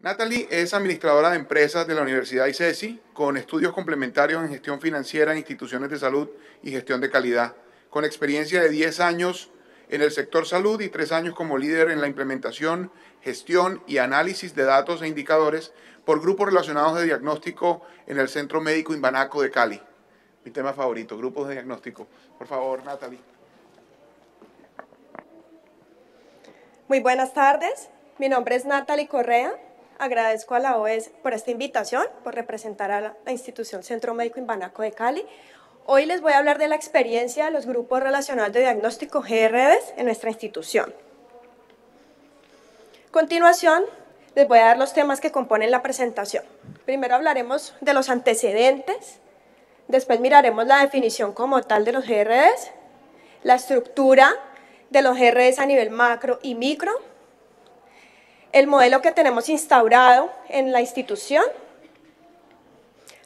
Natalie es administradora de empresas de la Universidad ICESI, con estudios complementarios en gestión financiera en instituciones de salud y gestión de calidad, con experiencia de 10 años en el sector salud y 3 años como líder en la implementación, gestión y análisis de datos e indicadores por grupos relacionados de diagnóstico en el Centro Médico Imbanaco de Cali. Mi tema favorito, grupos de diagnóstico. Por favor, Natalie. Muy buenas tardes, mi nombre es Natalie Correa. Agradezco a la OES por esta invitación, por representar a la institución Centro Médico Imbanaco de Cali. Hoy les voy a hablar de la experiencia de los grupos relacionados de diagnóstico GRDs en nuestra institución. A continuación, les voy a dar los temas que componen la presentación. Primero hablaremos de los antecedentes, después miraremos la definición como tal de los GRDs, la estructura de los GRDs a nivel macro y micro, el modelo que tenemos instaurado en la institución,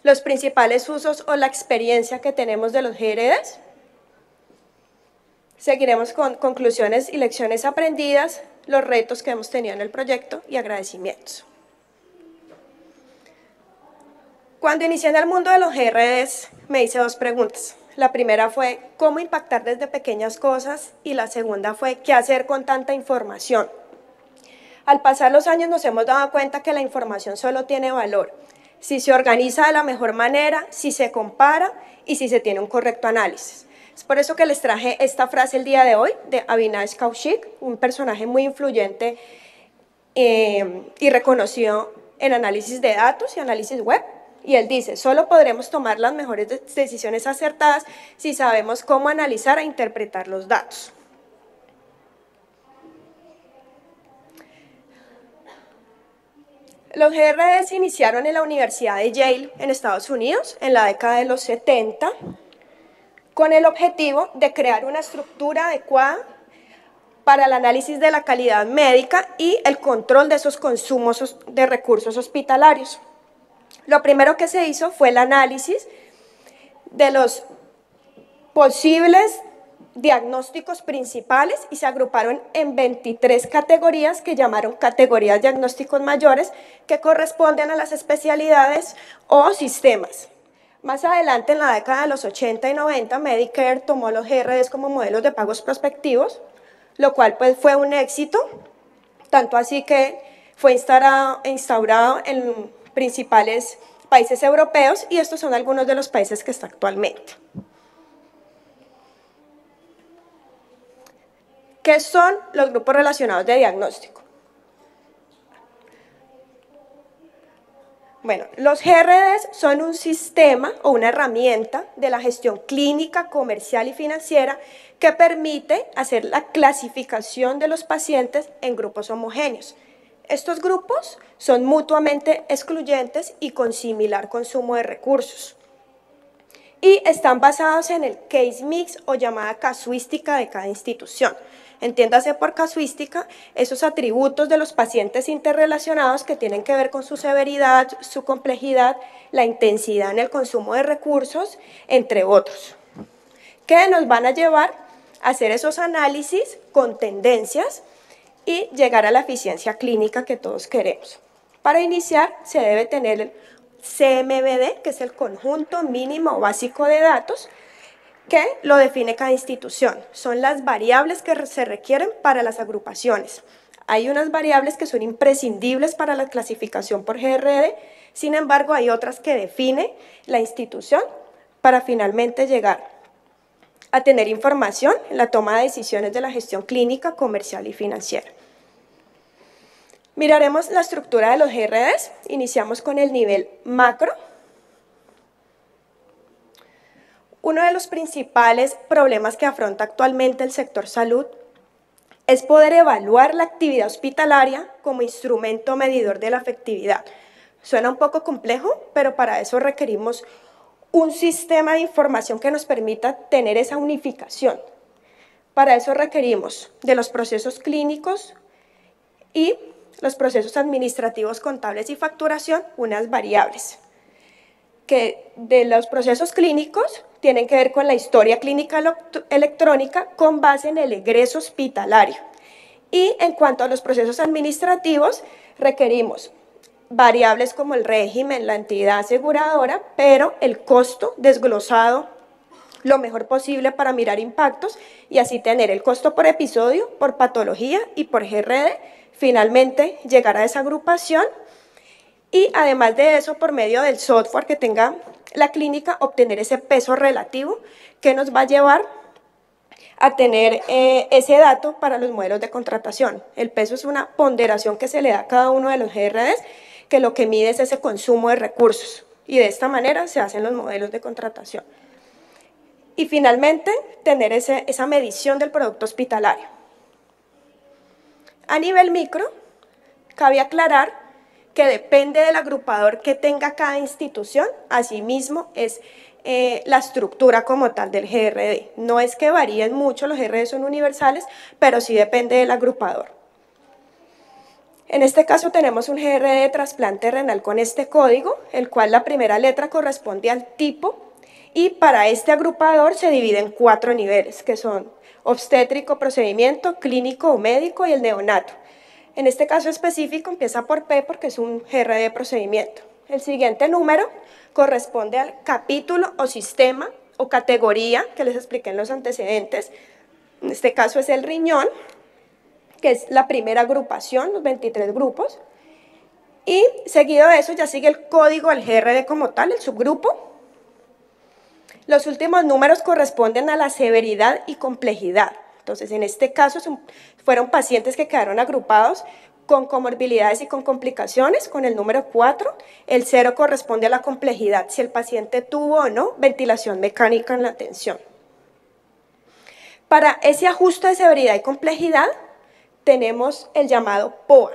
los principales usos o la experiencia que tenemos de los GRDs. Seguiremos con conclusiones y lecciones aprendidas, los retos que hemos tenido en el proyecto y agradecimientos. Cuando inicié en el mundo de los GRDs, me hice dos preguntas. La primera fue, ¿cómo impactar desde pequeñas cosas? Y la segunda fue, ¿qué hacer con tanta información? Al pasar los años nos hemos dado cuenta que la información solo tiene valor si se organiza de la mejor manera, si se compara y si se tiene un correcto análisis. Es por eso que les traje esta frase el día de hoy de Avinash Kaushik, un personaje muy influyente y reconocido en análisis de datos y análisis web. Y él dice, solo podremos tomar las mejores decisiones acertadas si sabemos cómo analizar e interpretar los datos. Los GRDs se iniciaron en la Universidad de Yale, en Estados Unidos, en la década de los 70, con el objetivo de crear una estructura adecuada para el análisis de la calidad médica y el control de esos consumos de recursos hospitalarios. Lo primero que se hizo fue el análisis de los posibles diagnósticos principales y se agruparon en 23 categorías que llamaron categorías diagnósticos mayores que corresponden a las especialidades o sistemas. Más adelante, en la década de los 80 y 90, Medicare tomó los GRDs como modelos de pagos prospectivos, lo cual pues, fue un éxito, tanto así que fue instaurado en principales países europeos y estos son algunos de los países que está actualmente. ¿Qué son los grupos relacionados de diagnóstico? Bueno, los GRDs son un sistema o una herramienta de la gestión clínica, comercial y financiera que permite hacer la clasificación de los pacientes en grupos homogéneos. Estos grupos son mutuamente excluyentes y con similar consumo de recursos. Y están basados en el case mix o llamada casuística de cada institución. Entiéndase por casuística esos atributos de los pacientes interrelacionados que tienen que ver con su severidad, su complejidad, la intensidad en el consumo de recursos, entre otros, que nos van a llevar a hacer esos análisis con tendencias y llegar a la eficiencia clínica que todos queremos. Para iniciar se debe tener el CMBD, que es el conjunto mínimo básico de datos, que lo define cada institución. Son las variables que se requieren para las agrupaciones. Hay unas variables que son imprescindibles para la clasificación por GRD, sin embargo hay otras que define la institución para finalmente llegar a tener información en la toma de decisiones de la gestión clínica, comercial y financiera. Miraremos la estructura de los GRDs. Iniciamos con el nivel macro. Uno de los principales problemas que afronta actualmente el sector salud es poder evaluar la actividad hospitalaria como instrumento medidor de la efectividad. Suena un poco complejo, pero para eso requerimos un sistema de información que nos permita tener esa unificación. Para eso requerimos de los procesos clínicos y los procesos administrativos, contables y facturación, unas variables que de los procesos clínicos tienen que ver con la historia clínica electrónica con base en el egreso hospitalario. Y en cuanto a los procesos administrativos, requerimos variables como el régimen, la entidad aseguradora, pero el costo desglosado lo mejor posible para mirar impactos y así tener el costo por episodio, por patología y por GRD, finalmente llegar a esa agrupación y además de eso, por medio del software que tenga la clínica, obtener ese peso relativo que nos va a llevar a tener ese dato para los modelos de contratación. El peso es una ponderación que se le da a cada uno de los GRDs, que lo que mide es ese consumo de recursos y de esta manera se hacen los modelos de contratación. Y finalmente, tener esa medición del producto hospitalario. A nivel micro, cabe aclarar que depende del agrupador que tenga cada institución, asimismo es la estructura como tal del GRD. No es que varíen mucho, los GRD son universales, pero sí depende del agrupador. En este caso tenemos un GRD de trasplante renal con este código, el cual la primera letra corresponde al tipo, y para este agrupador se divide en 4 niveles, que son obstétrico, procedimiento, clínico o médico y el neonato. En este caso específico empieza por P porque es un GRD de procedimiento. El siguiente número corresponde al capítulo o sistema o categoría que les expliqué en los antecedentes. En este caso es el riñón, que es la primera agrupación, los 23 grupos. Y seguido de eso ya sigue el código del GRD como tal, el subgrupo. Los últimos números corresponden a la severidad y complejidad. Entonces, en este caso, fueron pacientes que quedaron agrupados con comorbilidades y con complicaciones, con el número 4. El 0 corresponde a la complejidad, si el paciente tuvo o no ventilación mecánica en la atención. Para ese ajuste de severidad y complejidad, tenemos el llamado POA.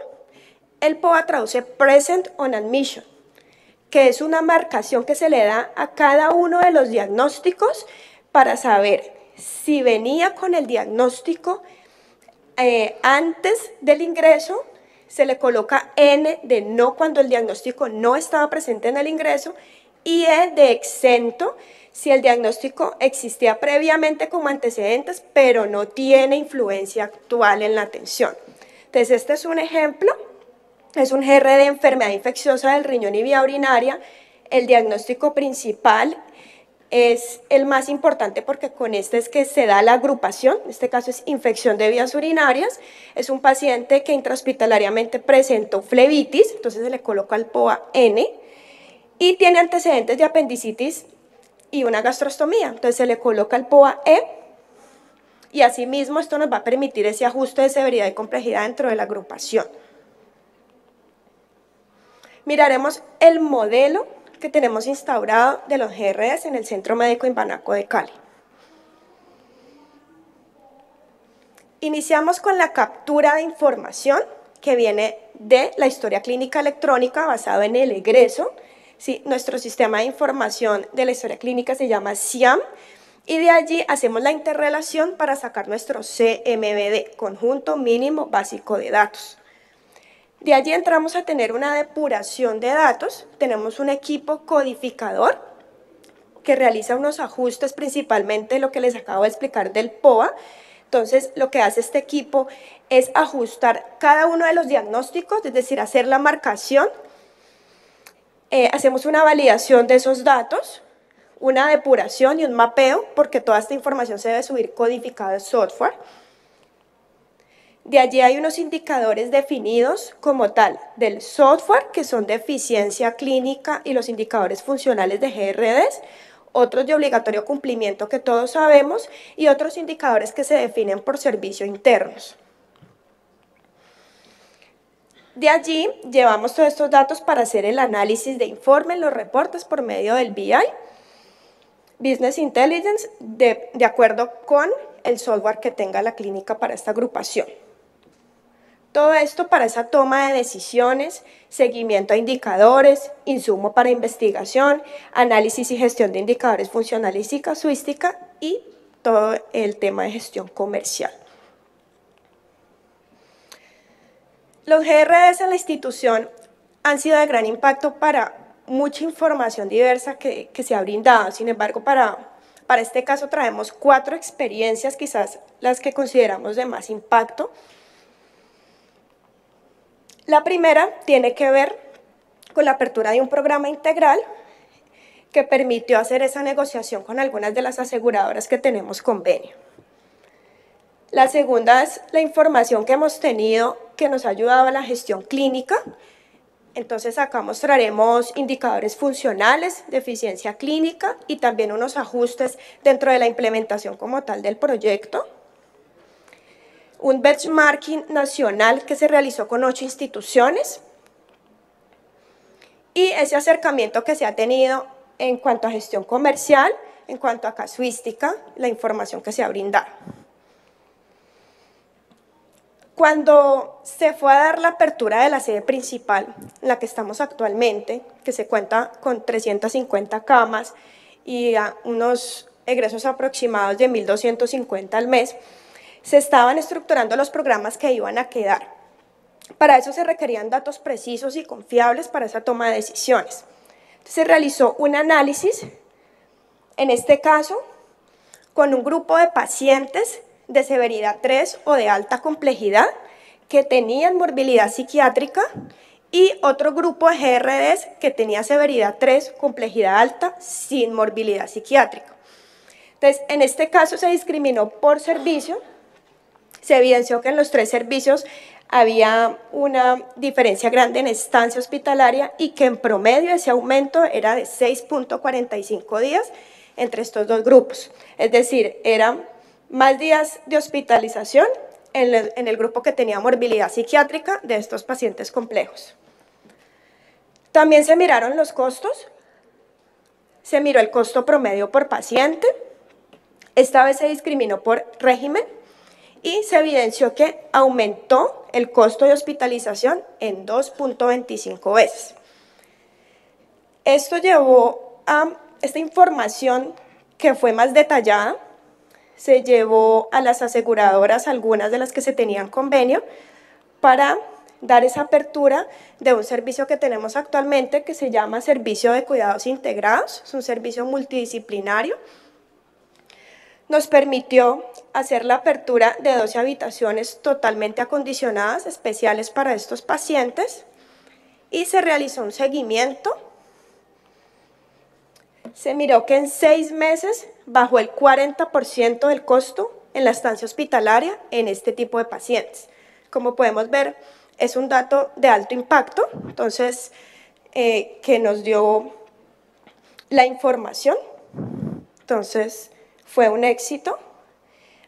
El POA traduce Present on Admission, que es una marcación que se le da a cada uno de los diagnósticos para saber si venía con el diagnóstico antes del ingreso, se le coloca N de no cuando el diagnóstico no estaba presente en el ingreso y E de exento si el diagnóstico existía previamente como antecedentes, pero no tiene influencia actual en la atención. Entonces, este es un ejemplo. Es un GRD de enfermedad infecciosa del riñón y vía urinaria. El diagnóstico principal es el más importante porque con este es que se da la agrupación. En este caso es infección de vías urinarias. Es un paciente que intrahospitalariamente presentó flebitis, entonces se le coloca el POA N, y tiene antecedentes de apendicitis y una gastrostomía, entonces se le coloca el POA E, y asimismo esto nos va a permitir ese ajuste de severidad y complejidad dentro de la agrupación. Miraremos el modelo que tenemos instaurado de los GRDs en el Centro Médico Imbanaco de Cali. Iniciamos con la captura de información que viene de la historia clínica electrónica basado en el egreso. Sí, nuestro sistema de información de la historia clínica se llama SIAM y de allí hacemos la interrelación para sacar nuestro CMBD, Conjunto Mínimo Básico de Datos. De allí entramos a tener una depuración de datos. Tenemos un equipo codificador que realiza unos ajustes, principalmente lo que les acabo de explicar del POA. Entonces, lo que hace este equipo es ajustar cada uno de los diagnósticos, es decir, hacer la marcación. Hacemos una validación de esos datos, una depuración y un mapeo, porque toda esta información se debe subir codificada al software. De allí hay unos indicadores definidos como tal del software, que son de eficiencia clínica y los indicadores funcionales de GRDs, otros de obligatorio cumplimiento que todos sabemos y otros indicadores que se definen por servicio internos. De allí llevamos todos estos datos para hacer el análisis de informes, los reportes por medio del BI, Business Intelligence, de acuerdo con el software que tenga la clínica para esta agrupación. Todo esto para esa toma de decisiones, seguimiento a indicadores, insumo para investigación, análisis y gestión de indicadores funcionales y casuística y todo el tema de gestión comercial. Los GRDs en la institución han sido de gran impacto para mucha información diversa que se ha brindado. Sin embargo, para este caso traemos 4 experiencias, quizás las que consideramos de más impacto. La primera tiene que ver con la apertura de un programa integral que permitió hacer esa negociación con algunas de las aseguradoras que tenemos convenio. La segunda es la información que hemos tenido que nos ha ayudado a la gestión clínica. Entonces acá mostraremos indicadores funcionales de eficiencia clínica y también unos ajustes dentro de la implementación como tal del proyecto. Un benchmarking nacional que se realizó con 8 instituciones y ese acercamiento que se ha tenido en cuanto a gestión comercial, en cuanto a casuística, la información que se ha brindado. Cuando se fue a dar la apertura de la sede principal, en la que estamos actualmente, que se cuenta con 350 camas y unos egresos aproximados de 1.250 al mes, se estaban estructurando los programas que iban a quedar. Para eso se requerían datos precisos y confiables para esa toma de decisiones. Se realizó un análisis, en este caso, con un grupo de pacientes de severidad 3 o de alta complejidad que tenían morbilidad psiquiátrica y otro grupo de GRDs que tenía severidad 3, complejidad alta, sin morbilidad psiquiátrica. Entonces, en este caso se discriminó por servicio, se evidenció que en los 3 servicios había una diferencia grande en estancia hospitalaria y que en promedio ese aumento era de 6.45 días entre estos 2 grupos. Es decir, eran más días de hospitalización en el grupo que tenía morbilidad psiquiátrica de estos pacientes complejos. También se miraron los costos, se miró el costo promedio por paciente, esta vez se discriminó por régimen y se evidenció que aumentó el costo de hospitalización en 2.25 veces. Esto llevó a esta información que fue más detallada, se llevó a las aseguradoras, algunas de las que se tenían convenio, para dar esa apertura de un servicio que tenemos actualmente que se llama Servicio de Cuidados Integrados, es un servicio multidisciplinario. Nos permitió hacer la apertura de 12 habitaciones totalmente acondicionadas, especiales para estos pacientes, y se realizó un seguimiento. Se miró que en 6 meses bajó el 40% del costo en la estancia hospitalaria en este tipo de pacientes. Como podemos ver, es un dato de alto impacto, entonces, que nos dio la información. Entonces, fue un éxito.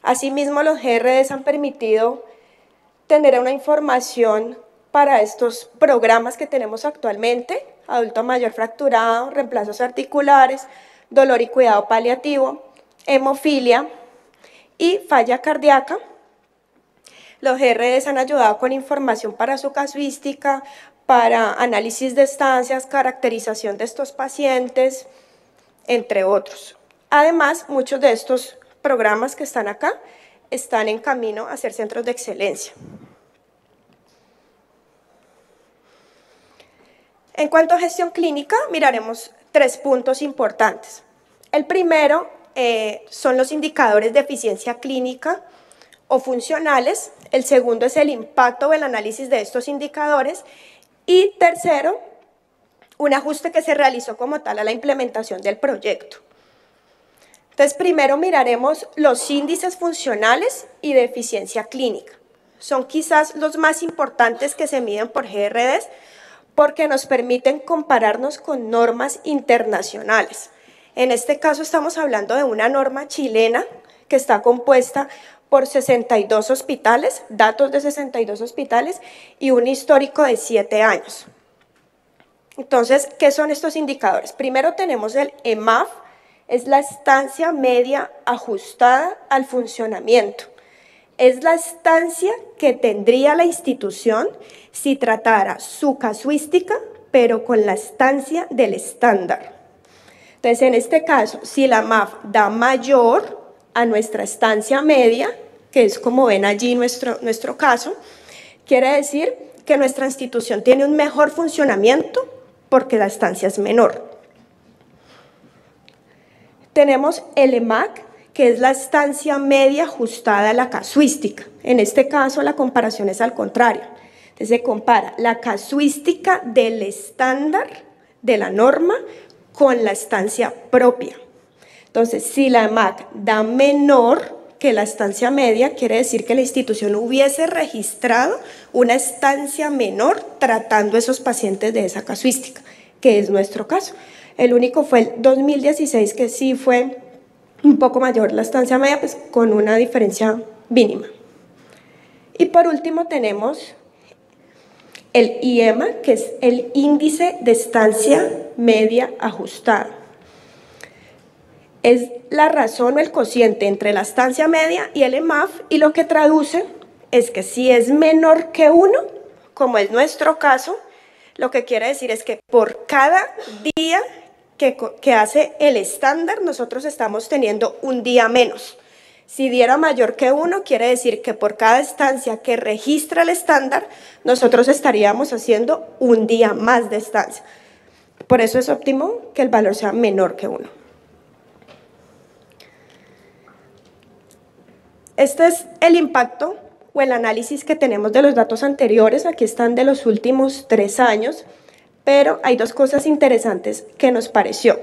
Asimismo, los GRDs han permitido tener una información para estos programas que tenemos actualmente, adulto mayor fracturado, reemplazos articulares, dolor y cuidado paliativo, hemofilia y falla cardíaca. Los GRDs han ayudado con información para su casuística, para análisis de estancias, caracterización de estos pacientes, entre otros. Además, muchos de estos programas que están acá están en camino a ser centros de excelencia. En cuanto a gestión clínica, miraremos 3 puntos importantes. El primero son los indicadores de eficiencia clínica o funcionales. El segundo es el impacto o el análisis de estos indicadores. Y tercero, un ajuste que se realizó como tal a la implementación del proyecto. Entonces, primero miraremos los índices funcionales y de eficiencia clínica. Son quizás los más importantes que se miden por GRDs porque nos permiten compararnos con normas internacionales. En este caso estamos hablando de una norma chilena que está compuesta por 62 hospitales, datos de 62 hospitales y un histórico de 7 años. Entonces, ¿qué son estos indicadores? Primero tenemos el EMAF, es la estancia media ajustada al funcionamiento. Es la estancia que tendría la institución si tratara su casuística, pero con la estancia del estándar. Entonces, en este caso, si la MAF da mayor a nuestra estancia media, que es como ven allí nuestro caso, quiere decir que nuestra institución tiene un mejor funcionamiento porque la estancia es menor. Tenemos el EMAC, que es la estancia media ajustada a la casuística. En este caso, la comparación es al contrario. Entonces se compara la casuística del estándar de la norma con la estancia propia. Entonces, si la EMAC da menor que la estancia media, quiere decir que la institución hubiese registrado una estancia menor tratando esos pacientes de esa casuística, que es nuestro caso. El único fue el 2016, que sí fue un poco mayor la estancia media, pues con una diferencia mínima. Y por último tenemos el IEMA, que es el índice de estancia media ajustada. Es la razón o el cociente entre la estancia media y el EMAF, y lo que traduce es que si es menor que 1, como es nuestro caso, lo que quiere decir es que por cada día que hace el estándar, nosotros estamos teniendo un día menos. Si diera mayor que 1, quiere decir que por cada estancia que registra el estándar, nosotros estaríamos haciendo un día más de estancia. Por eso es óptimo que el valor sea menor que 1. Este es el impacto o el análisis que tenemos de los datos anteriores. Aquí están de los últimos 3 años, pero hay 2 cosas interesantes que nos pareció.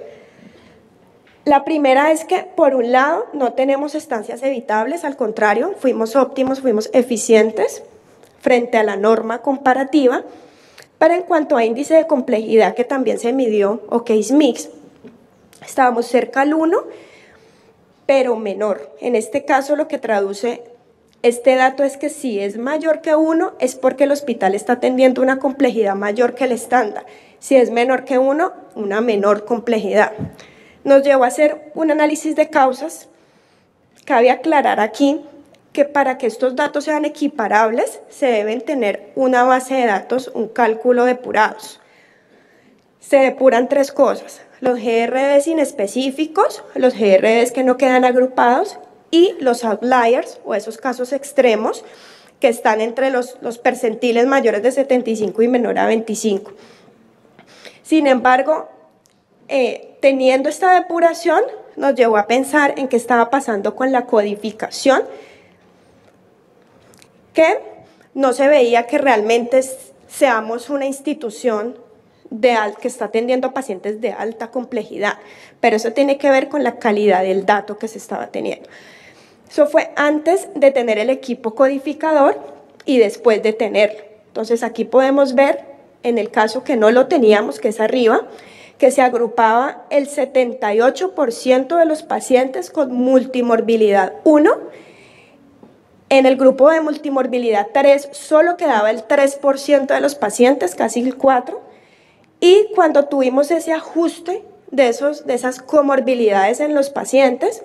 La primera es que, por un lado, no tenemos estancias evitables, al contrario, fuimos óptimos, fuimos eficientes frente a la norma comparativa, pero en cuanto a índice de complejidad, que también se midió, o case mix, estábamos cerca al 1, pero menor. En este caso, lo que traduce este dato es que si es mayor que 1, es porque el hospital está atendiendo una complejidad mayor que el estándar. Si es menor que 1, una menor complejidad. Nos llevó a hacer un análisis de causas. Cabe aclarar aquí que para que estos datos sean equiparables, se deben tener una base de datos, un cálculo depurados. Se depuran 3 cosas: los GRDs inespecíficos, los GRDs que no quedan agrupados y los outliers, o esos casos extremos que están entre los percentiles mayores de 75 y menor a 25. Sin embargo, teniendo esta depuración, nos llevó a pensar en qué estaba pasando con la codificación, que no se veía que realmente seamos una institución que está atendiendo a pacientes de alta complejidad, pero eso tiene que ver con la calidad del dato que se estaba teniendo. Eso fue antes de tener el equipo codificador y después de tenerlo. Entonces aquí podemos ver, en el caso que no lo teníamos, que es arriba, que se agrupaba el 78% de los pacientes con multimorbilidad 1. En el grupo de multimorbilidad 3 solo quedaba el 3% de los pacientes, casi el 4%. Y cuando tuvimos ese ajuste de esas comorbilidades en los pacientes,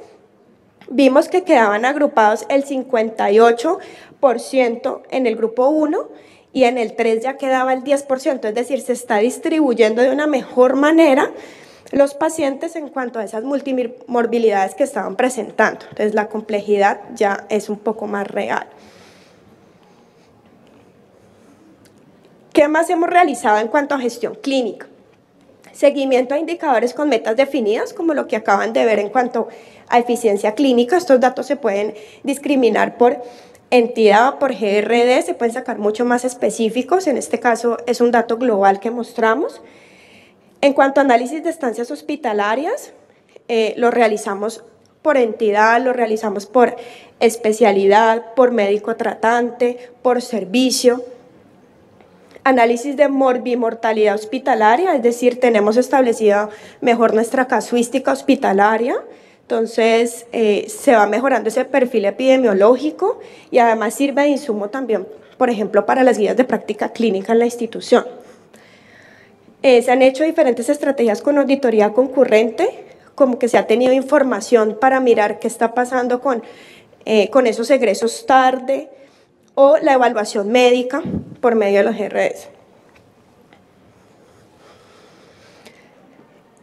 vimos que quedaban agrupados el 58% en el grupo 1 y en el 3 ya quedaba el 10%, es decir, se está distribuyendo de una mejor manera los pacientes en cuanto a esas multimorbilidades que estaban presentando. Entonces la complejidad ya es un poco más real. ¿Qué más hemos realizado en cuanto a gestión clínica? Seguimiento a indicadores con metas definidas, como lo que acaban de ver en cuanto a eficiencia clínica. Estos datos se pueden discriminar por entidad o por GRD, se pueden sacar mucho más específicos. En este caso es un dato global que mostramos. En cuanto a análisis de estancias hospitalarias, lo realizamos por entidad, lo realizamos por especialidad, por médico tratante, por servicio. Análisis de morbimortalidad hospitalaria, es decir, tenemos establecida mejor nuestra casuística hospitalaria, entonces se va mejorando ese perfil epidemiológico y además sirve de insumo también, por ejemplo, para las guías de práctica clínica en la institución. Se han hecho diferentes estrategias con auditoría concurrente, como que se ha tenido información para mirar qué está pasando con esos egresos tarde, o la evaluación médica por medio de los GRDs.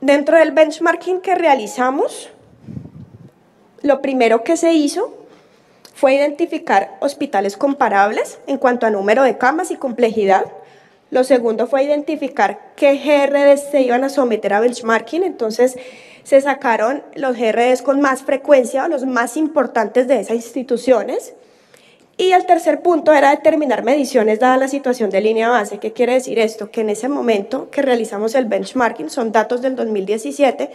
Dentro del benchmarking que realizamos, lo primero que se hizo fue identificar hospitales comparables en cuanto a número de camas y complejidad. Lo segundo fue identificar qué GRDs se iban a someter a benchmarking, entonces se sacaron los GRDs con más frecuencia, los más importantes de esas instituciones, Y el tercer punto era determinar mediciones dada la situación de línea base. ¿Qué quiere decir esto? Que en ese momento que realizamos el benchmarking, son datos del 2017,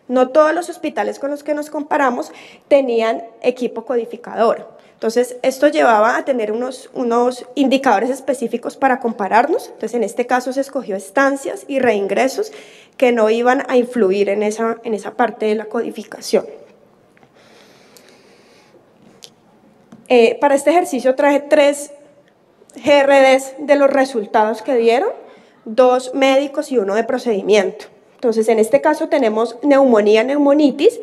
no todos los hospitales con los que nos comparamos tenían equipo codificador. Entonces, esto llevaba a tener unos indicadores específicos para compararnos. Entonces, en este caso se escogió estancias y reingresos que no iban a influir en esa parte de la codificación. Para este ejercicio traje 3 GRDs de los resultados que dieron, 2 médicos y 1 de procedimiento. Entonces, en este caso tenemos neumonía, neumonitis.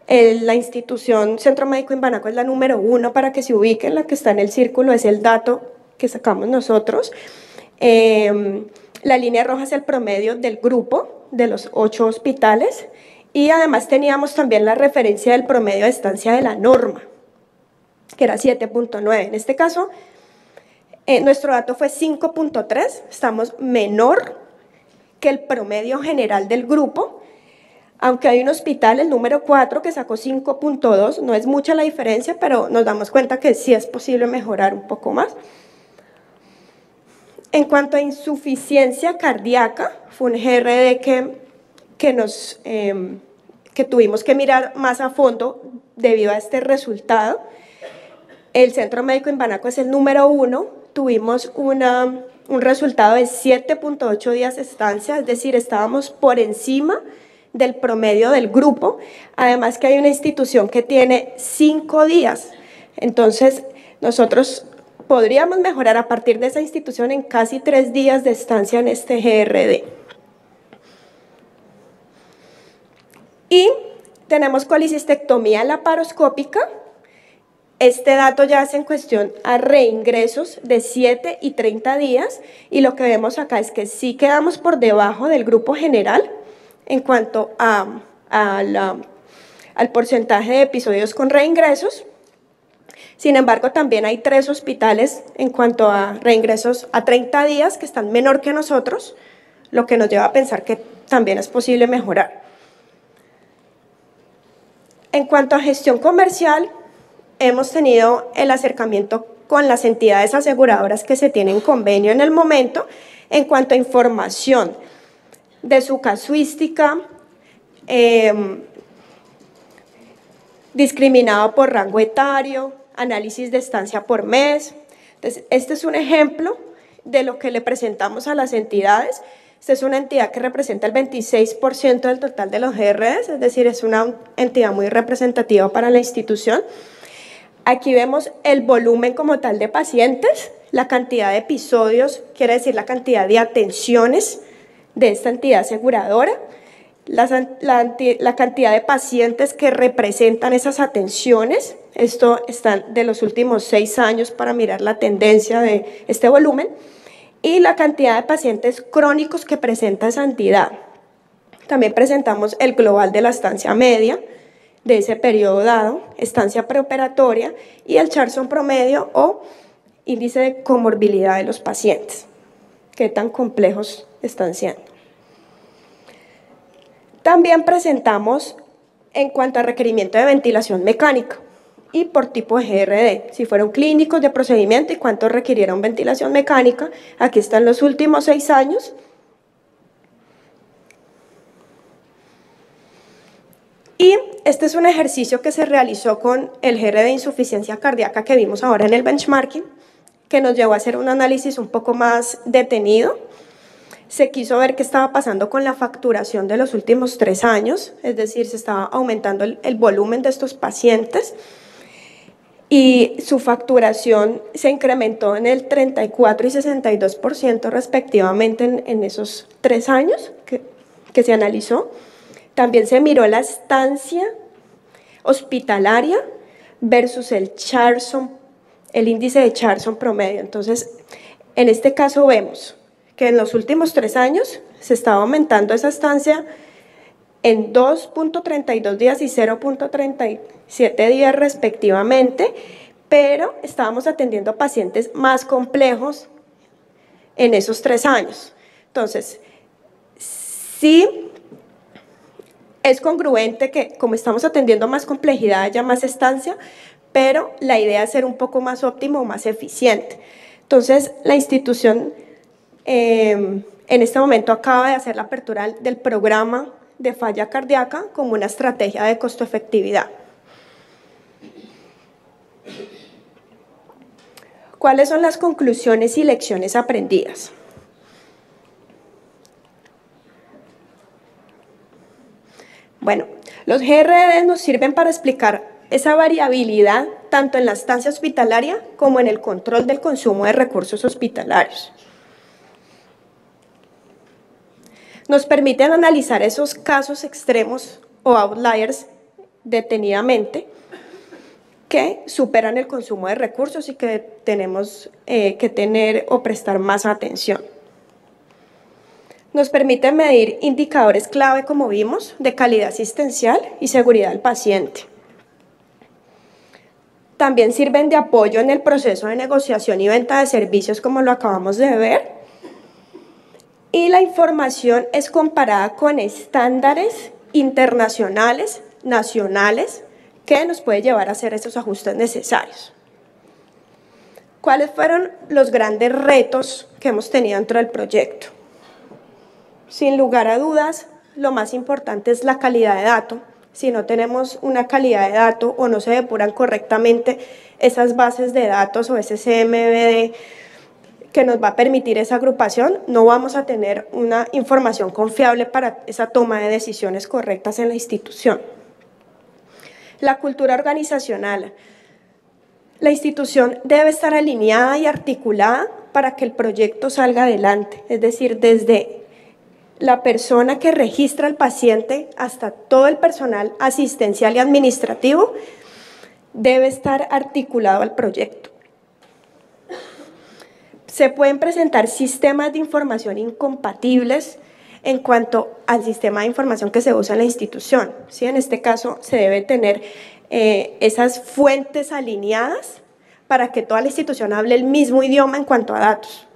La institución Centro Médico Imbanaco es la número 1 para que se ubiquen, la que está en el círculo es el dato que sacamos nosotros. La línea roja es el promedio del grupo de los 8 hospitales y además teníamos también la referencia del promedio de estancia de la norma, que era 7.9. En este caso, nuestro dato fue 5.3, estamos menor que el promedio general del grupo, aunque hay un hospital, el número 4, que sacó 5.2, no es mucha la diferencia, pero nos damos cuenta que sí es posible mejorar un poco más. En cuanto a insuficiencia cardíaca, fue un GRD que tuvimos que mirar más a fondo debido a este resultado. El Centro Médico Imbanaco es el número 1, tuvimos un resultado de 7.8 días de estancia, es decir, estábamos por encima del promedio del grupo, además que hay una institución que tiene 5 días, entonces nosotros podríamos mejorar a partir de esa institución en casi 3 días de estancia en este GRD. Y tenemos colicistectomía laparoscópica. Este dato ya es en cuestión a reingresos de 7 y 30 días y lo que vemos acá es que sí quedamos por debajo del grupo general en cuanto al porcentaje de episodios con reingresos. Sin embargo, también hay 3 hospitales en cuanto a reingresos a 30 días que están menor que nosotros, lo que nos lleva a pensar que también es posible mejorar. En cuanto a gestión comercial, hemos tenido el acercamiento con las entidades aseguradoras que se tienen convenio en el momento en cuanto a información de su casuística, discriminado por rango etario, análisis de estancia por mes. Entonces, este es un ejemplo de lo que le presentamos a las entidades. Esta es una entidad que representa el 26% del total de los GRDs, es decir, es una entidad muy representativa para la institución. Aquí vemos el volumen como tal de pacientes, la cantidad de episodios, quiere decir la cantidad de atenciones de esta entidad aseguradora, la cantidad de pacientes que representan esas atenciones. Esto está de los últimos 6 años para mirar la tendencia de este volumen, y la cantidad de pacientes crónicos que presenta esa entidad. También presentamos el global de la estancia media de ese periodo dado, estancia preoperatoria y el Charson promedio o índice de comorbilidad de los pacientes, qué tan complejos están siendo. También presentamos en cuanto a requerimiento de ventilación mecánica y por tipo de GRD, si fueron clínicos de procedimiento y cuántos requirieron ventilación mecánica. Aquí están los últimos 6 años. Y este es un ejercicio que se realizó con el GRD de insuficiencia cardíaca que vimos ahora en el benchmarking, que nos llevó a hacer un análisis un poco más detenido. Se quiso ver qué estaba pasando con la facturación de los últimos 3 años, es decir, se estaba aumentando el volumen de estos pacientes y su facturación se incrementó en el 34 y 62% respectivamente en esos 3 años que se analizó. También se miró la estancia hospitalaria versus el Charson, el índice de Charson promedio. Entonces, en este caso vemos que en los últimos 3 años se estaba aumentando esa estancia en 2.32 días y 0.37 días respectivamente, pero estábamos atendiendo pacientes más complejos en esos 3 años. Entonces, sí es congruente que como estamos atendiendo más complejidad haya más estancia, pero la idea es ser un poco más óptimo, más eficiente. Entonces, la institución en este momento acaba de hacer la apertura del programa de falla cardíaca como una estrategia de costo-efectividad. ¿Cuáles son las conclusiones y lecciones aprendidas? Bueno, los GRD nos sirven para explicar esa variabilidad tanto en la estancia hospitalaria como en el control del consumo de recursos hospitalarios. Nos permiten analizar esos casos extremos o outliers detenidamente que superan el consumo de recursos y que tenemos que tener o prestar más atención. Nos permite medir indicadores clave, como vimos, de calidad asistencial y seguridad del paciente. También sirven de apoyo en el proceso de negociación y venta de servicios, como lo acabamos de ver. Y la información es comparada con estándares internacionales, nacionales, que nos puede llevar a hacer esos ajustes necesarios. ¿Cuáles fueron los grandes retos que hemos tenido dentro del proyecto? Sin lugar a dudas, lo más importante es la calidad de datos. Si no tenemos una calidad de datos o no se depuran correctamente esas bases de datos o ese CMBD que nos va a permitir esa agrupación, no vamos a tener una información confiable para esa toma de decisiones correctas en la institución. La cultura organizacional. La institución debe estar alineada y articulada para que el proyecto salga adelante, es decir, desde la persona que registra al paciente hasta todo el personal asistencial y administrativo debe estar articulado al proyecto. Se pueden presentar sistemas de información incompatibles en cuanto al sistema de información que se usa en la institución. ¿Sí? En este caso, se debe tener esas fuentes alineadas para que toda la institución hable el mismo idioma en cuanto a datos.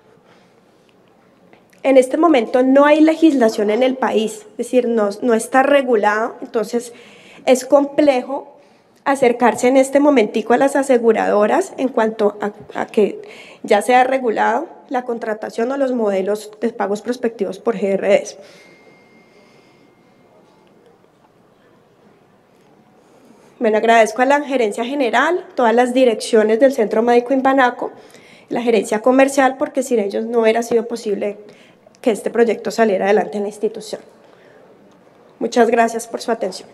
En este momento no hay legislación en el país, es decir, no está regulado, entonces es complejo acercarse en este momentico a las aseguradoras en cuanto a que ya sea regulado la contratación o los modelos de pagos prospectivos por GRDs. Bueno, agradezco a la Gerencia General, todas las direcciones del Centro Médico Imbanaco, la Gerencia Comercial, porque sin ellos no hubiera sido posible que este proyecto saliera adelante en la institución. Muchas gracias por su atención.